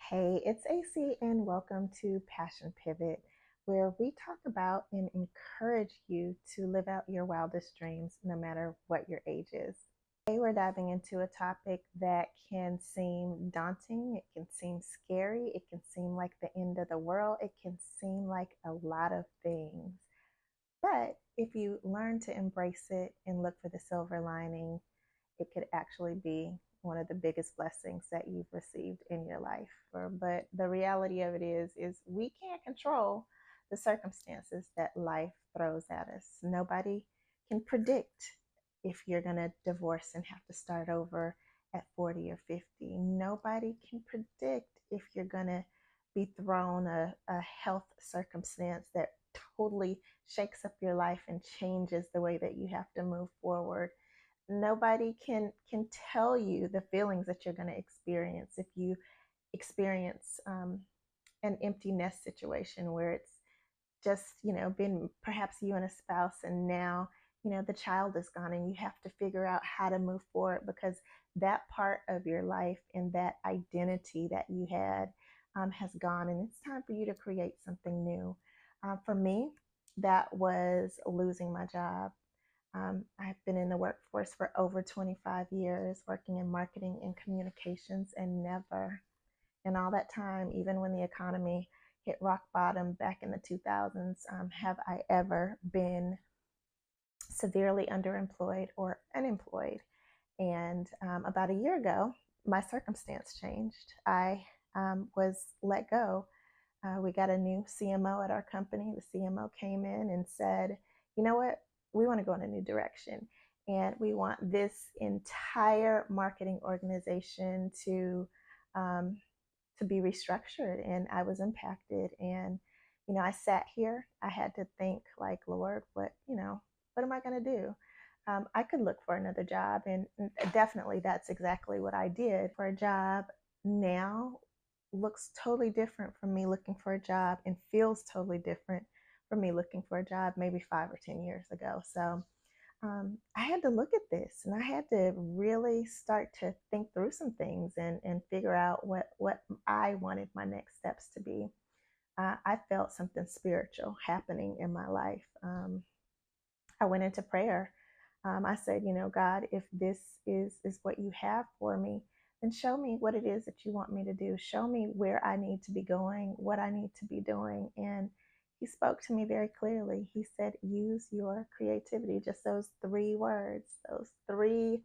Hey, it's AC, and welcome to Passion Pivot, where we talk about and encourage you to live out your wildest dreams no matter what your age is. Today, we're diving into a topic that can seem daunting, it can seem scary, it can seem like the end of the world, it can seem like a lot of things. But if you learn to embrace it and look for the silver lining, it could actually be one of the biggest blessings that you've received in your life. But the reality of it is we can't control the circumstances that life throws at us. Nobody can predict if you're going to divorce and have to start over at 40 or 50. Nobody can predict if you're going to be thrown a health circumstance that totally shakes up your life and changes the way that you have to move forward. Nobody can tell you the feelings that you're going to experience if you experience an empty nest situation where it's just been perhaps you and a spouse, and now the child is gone and you have to figure out how to move forward because that part of your life and that identity that you had has gone, and it's time for you to create something new. For me, that was losing my job. I've been in the workforce for over 25 years, working in marketing and communications, and never in all that time, even when the economy hit rock bottom back in the 2000s, have I ever been severely underemployed or unemployed. And about a year ago, my circumstance changed. I was let go. We got a new CMO at our company. The CMO came in and said, you know what? We want to go in a new direction. And we want this entire marketing organization um, to be restructured. And I was impacted. And, I sat here. I had to think like, Lord, what am I going to do? I could look for another job. And definitely that's exactly what I did. For a job now looks totally different from me looking for a job, and feels totally different from me looking for a job maybe 5 or 10 years ago. So I had to look at this, and I had to really start to think through some things and figure out what I wanted my next steps to be. I felt something spiritual happening in my life. I went into prayer. I said, God, if this is what you have for me, then show me what it is that you want me to do. Show me where I need to be going, what I need to be doing. And he spoke to me very clearly. He said, use your creativity. Just those three words, those three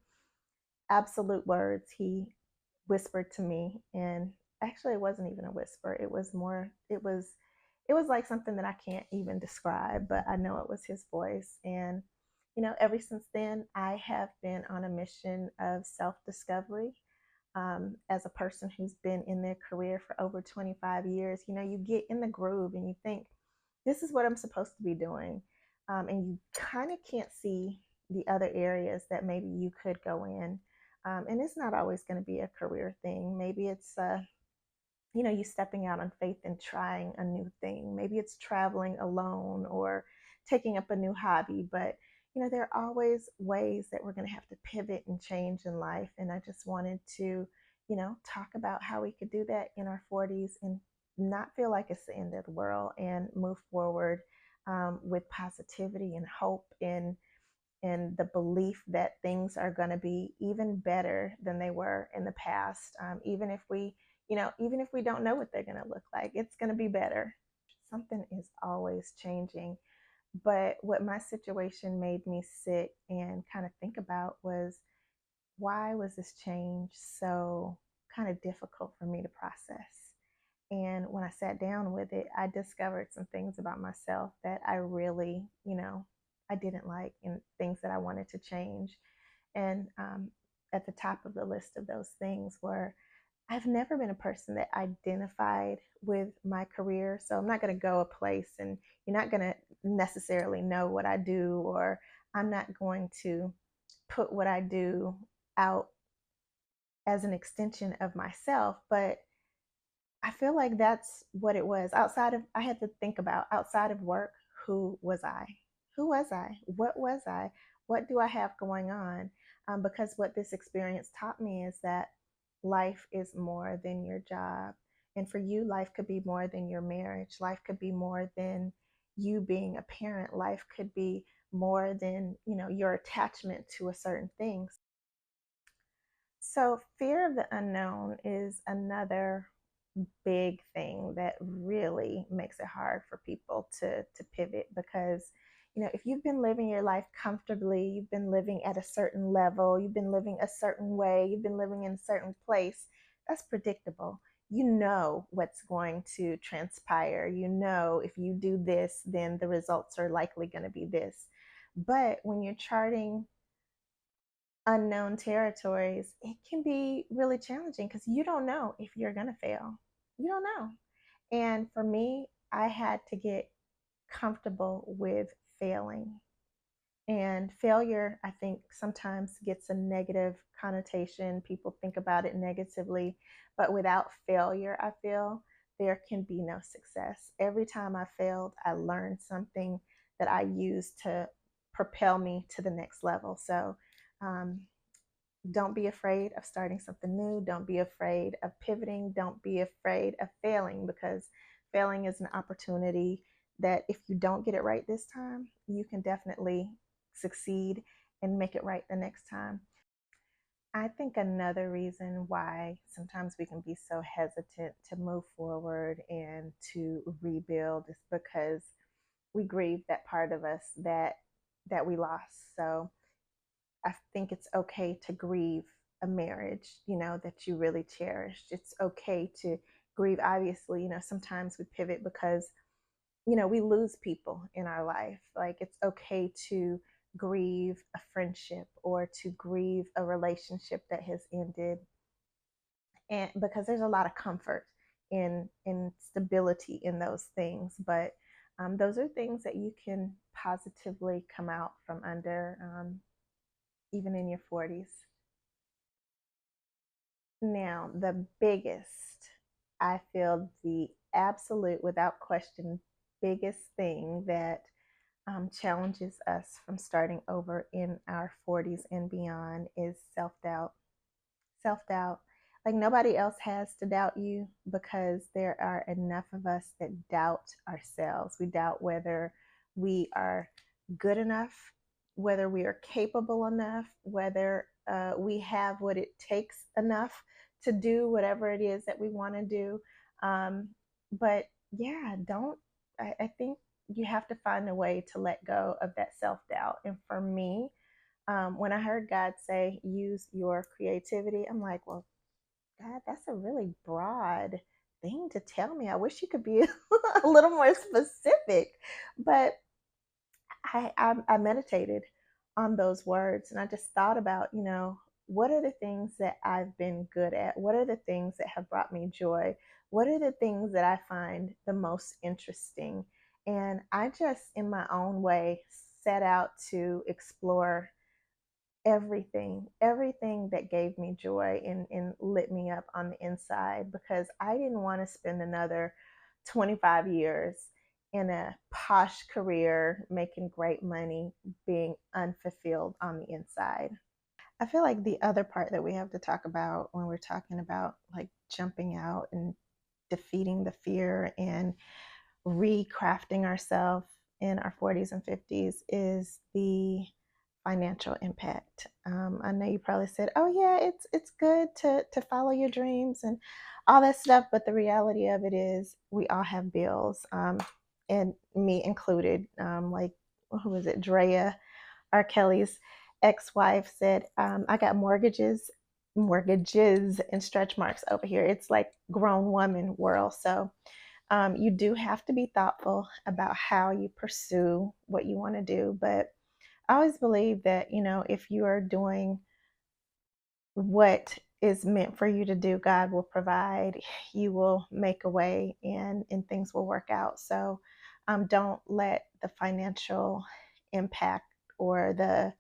absolute words he whispered to me. And actually it wasn't even a whisper. It was like something that I can't even describe, but I know it was his voice. And ever since then, I have been on a mission of self-discovery. As a person who's been in their career for over 25 years, you get in the groove and you think, this is what I'm supposed to be doing. And you kind of can't see the other areas that maybe you could go in. And it's not always going to be a career thing. Maybe it's you stepping out on faith and trying a new thing. Maybe it's traveling alone or taking up a new hobby. But there are always ways that we're going to have to pivot and change in life. And I just wanted to talk about how we could do that in our 40s and not feel like it's the end of the world, and move forward with positivity and hope, and the belief that things are going to be even better than they were in the past. Even if we don't know what they're going to look like, it's going to be better. Something is always changing. But what my situation made me sit and kind of think about was, why was this change so kind of difficult for me to process? And when I sat down with it, I discovered some things about myself that I really, I didn't like, and things that I wanted to change. And at the top of the list of those things were, I've never been a person that identified with my career. So I'm not going to go a place and you're not going to necessarily know what I do, or I'm not going to put what I do out as an extension of myself. But I feel like that's what it was. I had to think about, outside of work, who was I? Who was I? What was I? What do I have going on? Because what this experience taught me is that life is more than your job. And for you, life could be more than your marriage. Life could be more than you being a parent. Life could be more than, your attachment to a certain thing. So, fear of the unknown is another big thing that really makes it hard for people to pivot because if you've been living your life comfortably, you've been living at a certain level, you've been living a certain way, you've been living in a certain place, that's predictable. You know what's going to transpire. You know if you do this, then the results are likely going to be this. But when you're charting unknown territories, it can be really challenging because you don't know if you're going to fail. You don't know. And for me, I had to get comfortable with failing. And failure, I think, sometimes gets a negative connotation. People think about it negatively. But without failure, I feel there can be no success. Every time I failed, I learned something that I used to propel me to the next level. So, um, don't be afraid of starting something new. Don't be afraid of pivoting. Don't be afraid of failing because failing is an opportunity that if you don't get it right this time, you can definitely succeed and make it right the next time. I think another reason why sometimes we can be so hesitant to move forward and to rebuild is because we grieve that part of us that we lost. So I think it's okay to grieve a marriage, that you really cherished. It's okay to grieve. Obviously, sometimes we pivot because, we lose people in our life. Like it's okay to grieve a friendship or to grieve a relationship that has ended. And because there's a lot of comfort in stability in those things. But those are things that you can positively come out from under, even in your 40s. Now, the biggest, I feel the absolute, without question, biggest thing that challenges us from starting over in our 40s and beyond is self doubt. Self doubt. Like nobody else has to doubt you because there are enough of us that doubt ourselves. We doubt whether we are good enough, whether we are capable enough, whether we have what it takes enough to do whatever it is that we want to do. But yeah, don't, I think you have to find a way to let go of that self doubt. And for me, when I heard God say, use your creativity, I'm like, well, God, that's a really broad thing to tell me. I wish you could be a little more specific. But I meditated on those words and I just thought about, what are the things that I've been good at? What are the things that have brought me joy? What are the things that I find the most interesting? And I just, in my own way, set out to explore everything that gave me joy and lit me up on the inside because I didn't want to spend another 25 years in a posh career making great money being unfulfilled on the inside. I feel like the other part that we have to talk about when we're talking about like jumping out and defeating the fear and recrafting ourselves in our 40s and 50s is the financial impact. I know you probably said, "Oh yeah, it's good to follow your dreams and all that stuff," but the reality of it is, we all have bills, and me included. Like who was it? Drea, R. Kelly's ex-wife said, "I got mortgages, and stretch marks over here." It's like grown woman world. So you do have to be thoughtful about how you pursue what you want to do, but I always believe that, if you are doing what is meant for you to do, God will provide. You will make a way and things will work out. So don't let the financial impact or the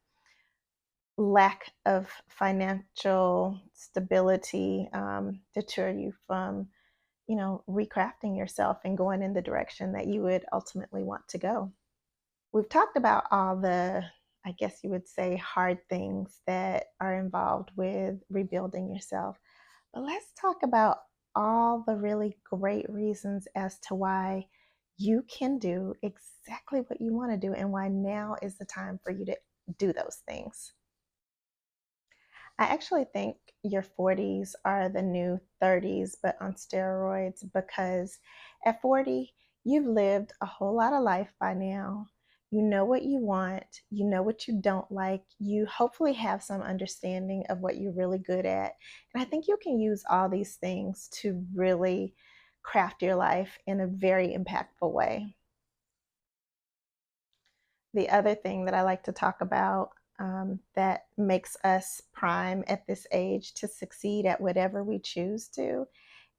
lack of financial stability deter you from, recrafting yourself and going in the direction that you would ultimately want to go. We've talked about all the, I guess you would say, hard things that are involved with rebuilding yourself. But let's talk about all the really great reasons as to why you can do exactly what you want to do and why now is the time for you to do those things. I actually think your 40s are the new 30s, but on steroids, because at 40, you've lived a whole lot of life by now. You know what you want, you know what you don't like, you hopefully have some understanding of what you're really good at. And I think you can use all these things to really craft your life in a very impactful way. The other thing that I like to talk about that makes us prime at this age to succeed at whatever we choose to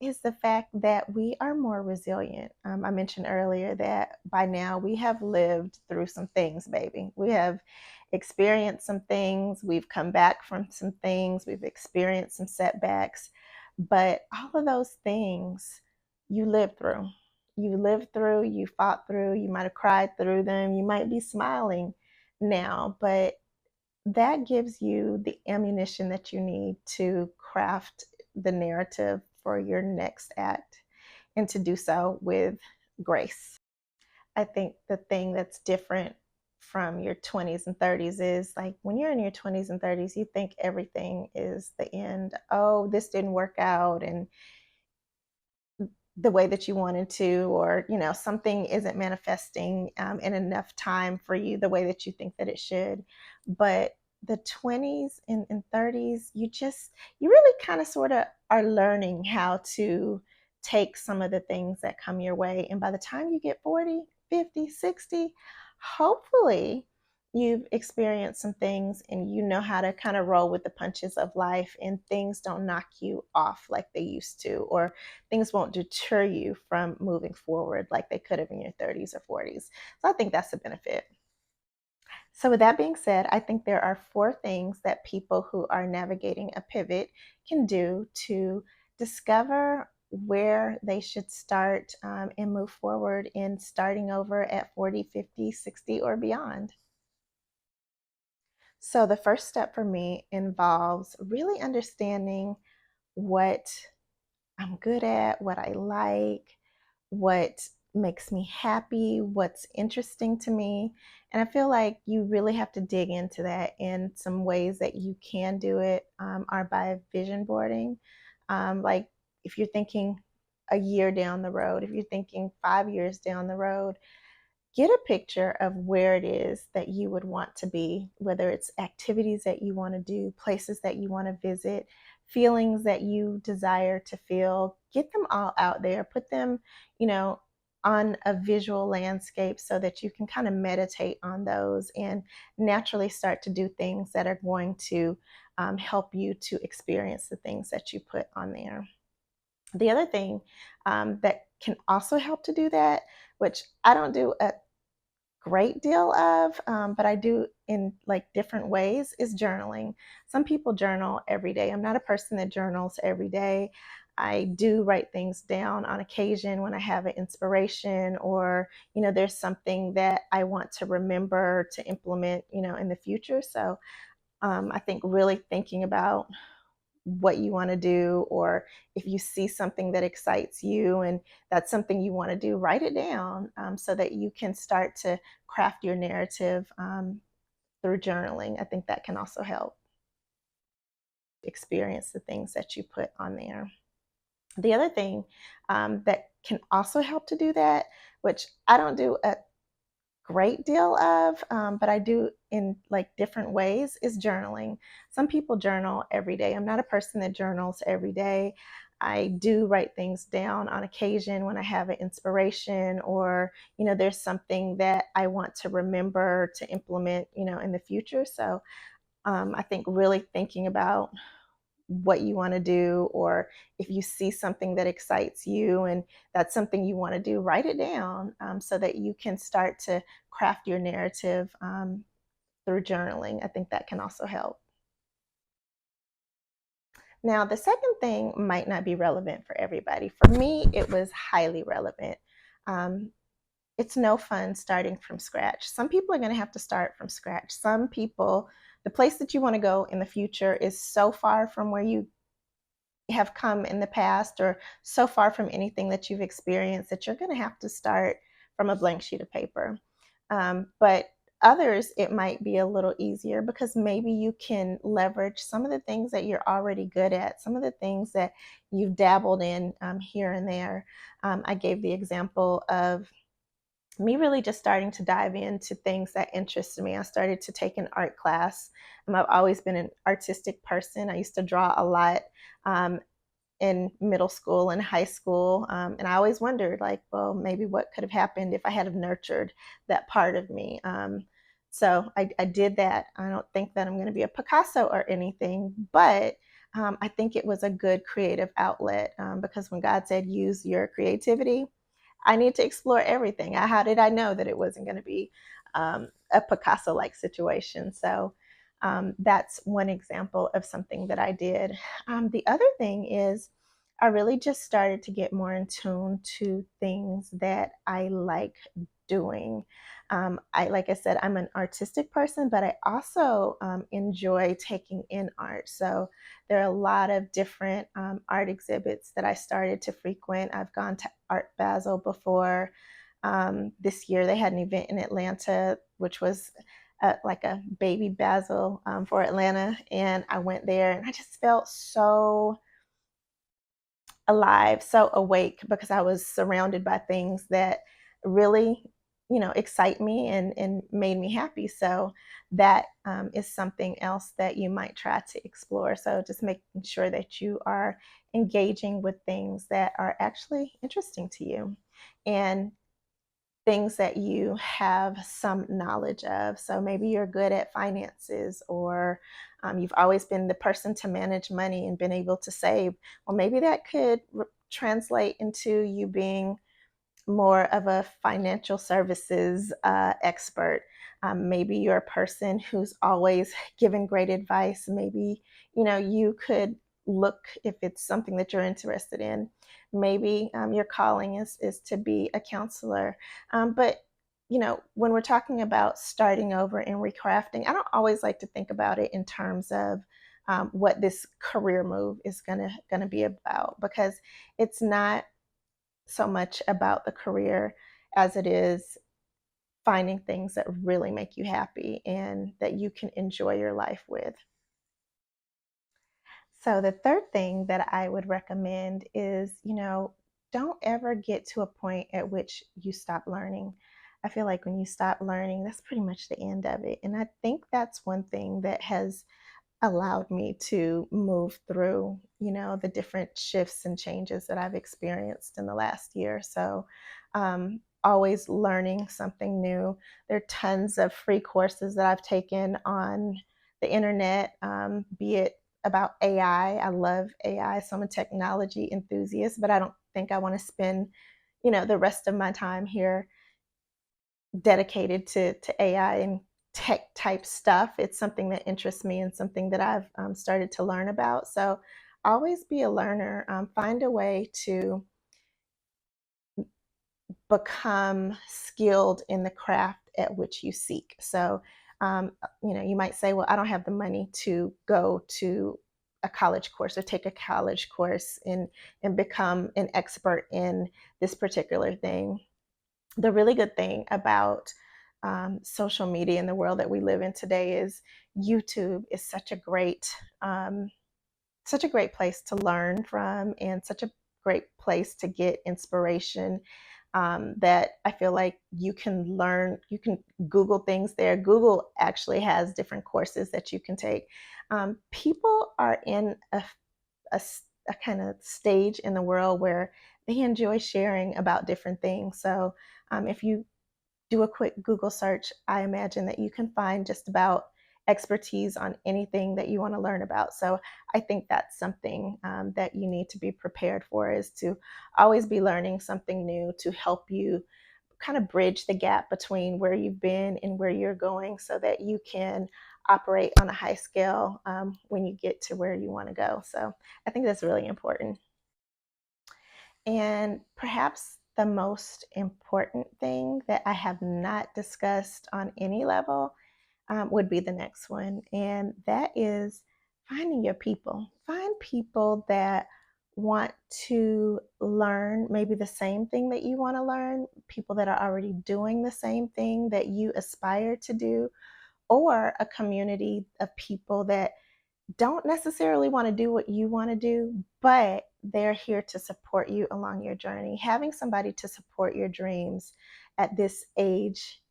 is the fact that we are more resilient. I mentioned earlier that by now we have lived through some things, baby. We have experienced some things, we've come back from some things, we've experienced some setbacks, but all of those things you lived through. You lived through, you fought through, you might have cried through them, you might be smiling now, but that gives you the ammunition that you need to craft the narrative for your next act and to do so with grace. I think the thing that's different from your 20s and 30s is like when you're in your 20s and 30s, you think everything is the end. Oh, this didn't work out, and the way that you wanted to, or something isn't manifesting in enough time for you the way that you think that it should. But the 20s and 30s, you really kind of sort of are learning how to take some of the things that come your way, and by the time you get 40, 50, 60, hopefully you've experienced some things and you know how to kind of roll with the punches of life, and things don't knock you off like they used to, or things won't deter you from moving forward like they could have in your 30s or 40s. So I think that's a benefit. So, with that being said, I think there are four things that people who are navigating a pivot can do to discover where they should start and move forward in starting over at 40, 50, 60, or beyond. So, the first step for me involves really understanding what I'm good at, what I like, what makes me happy, what's interesting to me. And I feel like you really have to dig into that. And some ways that you can do it are by vision boarding. Like if you're thinking a year down the road, if you're thinking 5 years down the road, get a picture of where it is that you would want to be, whether it's activities that you want to do, places that you want to visit, feelings that you desire to feel. Get them all out there, put them, on a visual landscape so that you can kind of meditate on those and naturally start to do things that are going to help you to experience the things that you put on there. The other thing that can also help to do that, which I don't do a great deal of, but I do in like different ways, is journaling. Some people journal every day. I'm not a person that journals every day. I do write things down on occasion when I have an inspiration, or there's something that I want to remember to implement in the future. So I think really thinking about what you want to do, or if you see something that excites you and that's something you want to do, write it down so that you can start to craft your narrative through journaling. I think that can also help experience the things that you put on there. The other thing that can also help to do that, which I don't do a great deal of, but I do in like different ways, is journaling. Some people journal every day. I'm not a person that journals every day. I do write things down on occasion when I have an inspiration, or there's something that I want to remember to implement in the future. So I think really thinking about what you want to do, or if you see something that excites you and that's something you want to do, write it down so that you can start to craft your narrative through journaling. I think that can also help. Now, the second thing might not be relevant for everybody. For me, it was highly relevant. Um, it's no fun starting from scratch. Some people are going to have to start from scratch. Some people, the place that you want to go in the future is so far from where you have come in the past or so far from anything that you've experienced that you're going to have to start from a blank sheet of paper. But others, it might be a little easier because maybe you can leverage some of the things that you're already good at, some of the things that you've dabbled in here and there. I gave the example of me really just starting to dive into things that interested me. I started to take an art class. I've always been an artistic person. I used to draw a lot. Um, in middle school and high school. And I always wondered, like, well, maybe what could have happened if I had have nurtured that part of me. So I did that. I don't think that I'm going to be a Picasso or anything, but I think it was a good creative outlet because when God said use your creativity, I need to explore everything. How did I know that it wasn't going to be a Picasso like situation? So that's one example of something that I did. The other thing is, I really just started to get more in tune to things that I like doing. Like I said, I'm an artistic person, but I also enjoy taking in art. So there are a lot of different art exhibits that I started to frequent. I've gone to Art Basel before. This year they had an event in Atlanta, which was like a baby Basel for Atlanta. And I went there and I just felt so alive, so awake because I was surrounded by things that really, excite me and made me happy. So that is something else that you might try to explore. So just making sure that you are engaging with things that are actually interesting to you and things that you have some knowledge of. So maybe you're good at finances, or you've always been the person to manage money and been able to save. Well, maybe that could translate into you being more of a financial services expert. Maybe you're a person who's always given great advice. Maybe, you could look, if it's something that you're interested in, maybe your calling is to be a counselor. But when we're talking about starting over and recrafting, I don't always like to think about it in terms of what this career move is gonna be about, because it's not so much about the career as it is finding things that really make you happy and that you can enjoy your life with. So, the third thing that I would recommend is, don't ever get to a point at which you stop learning. I feel like when you stop learning, that's pretty much the end of it. And I think that's one thing that has allowed me to move through, the different shifts and changes that I've experienced in the last year. So, always learning something new. There are tons of free courses that I've taken on the internet, be it about AI. I love AI, so I'm a technology enthusiast, but I don't think I want to spend, the rest of my time here dedicated to AI and tech type stuff. It's something that interests me and something that I've started to learn about. So always be a learner. Find a way to become skilled in the craft at which you seek. So, you might say, well, I don't have the money to go to a college course or take a college course and become an expert in this particular thing. The really good thing about social media in the world that we live in today is YouTube is such a great place to learn from and such a great place to get inspiration, that I feel like you can learn, you can Google things there. Google actually has different courses that you can take. People are in a, a kind of stage in the world where they enjoy sharing about different things. So if you do a quick Google search, I imagine that you can find just about expertise on anything that you want to learn about. So I think that's something that you need to be prepared for, is to always be learning something new to help you kind of bridge the gap between where you've been and where you're going, so that you can operate on a high scale when you get to where you want to go. So I think that's really important. And perhaps the most important thing that I have not discussed on any level would be the next one. And that is finding your people. Find people that want to learn maybe the same thing that you want to learn, people that are already doing the same thing that you aspire to do, or a community of people that don't necessarily want to do what you want to do, but they're here to support you along your journey. Having somebody to support your dreams at this age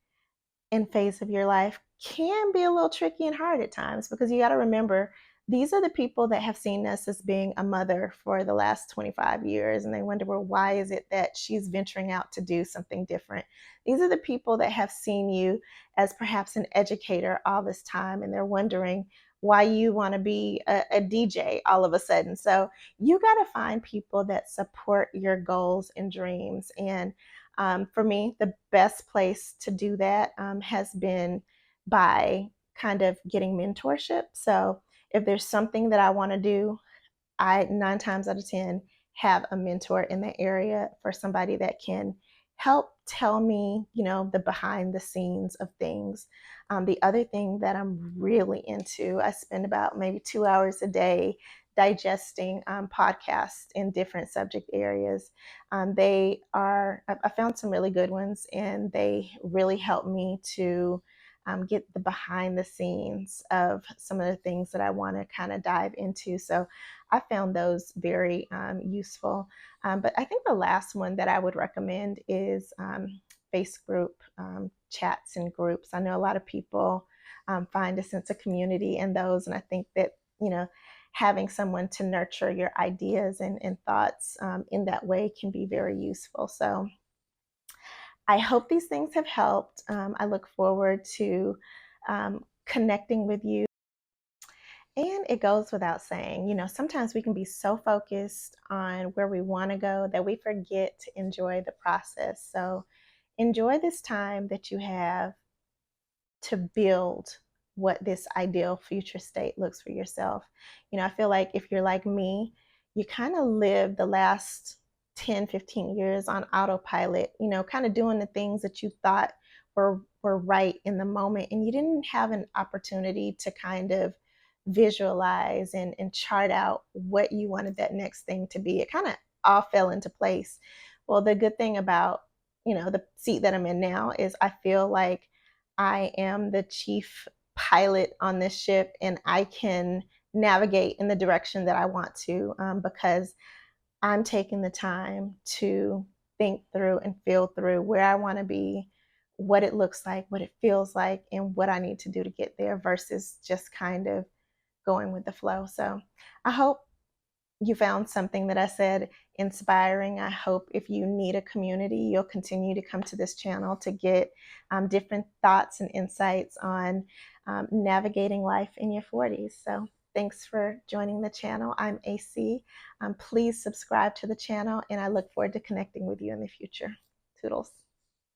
and phase of your life can be a little tricky and hard at times, because you got to remember these are the people that have seen us as being a mother for the last 25 years, and they wonder, well, why is it that she's venturing out to do something different? These are the people that have seen you as perhaps an educator all this time, and they're wondering why you want to be a DJ all of a sudden. So you got to find people that support your goals and dreams. And for me, the best place to do that has been by kind of getting mentorship. So if there's something that I want to do, I 9 times out of 10 have a mentor in the area, for somebody that can help tell me, the behind the scenes of things. The other thing that I'm really into, I spend about maybe 2 hours a day digesting podcasts in different subject areas. I found some really good ones, and they really help me to get the behind the scenes of some of the things that I want to kind of dive into. So I found those very useful. But I think the last one that I would recommend is face group chats and groups. I know a lot of people find a sense of community in those, and I think that, having someone to nurture your ideas and thoughts in that way can be very useful. So I hope these things have helped. I look forward to connecting with you. And it goes without saying, sometimes we can be so focused on where we want to go that we forget to enjoy the process. So enjoy this time that you have to build what this ideal future state looks for yourself. I feel like if you're like me, you kind of live the last 10, 15 years on autopilot, kind of doing the things that you thought were right in the moment. And you didn't have an opportunity to kind of visualize and chart out what you wanted that next thing to be. It kind of all fell into place. Well, the good thing about, the seat that I'm in now is I feel like I am the chief pilot on this ship, and I can navigate in the direction that I want to, because I'm taking the time to think through and feel through where I want to be, what it looks like, what it feels like, and what I need to do to get there, versus just kind of going with the flow. So I hope you found something that I said inspiring. I hope if you need a community, you'll continue to come to this channel to get different thoughts and insights on navigating life in your 40s. So thanks for joining the channel. I'm AC. Please subscribe to the channel, and I look forward to connecting with you in the future. Toodles.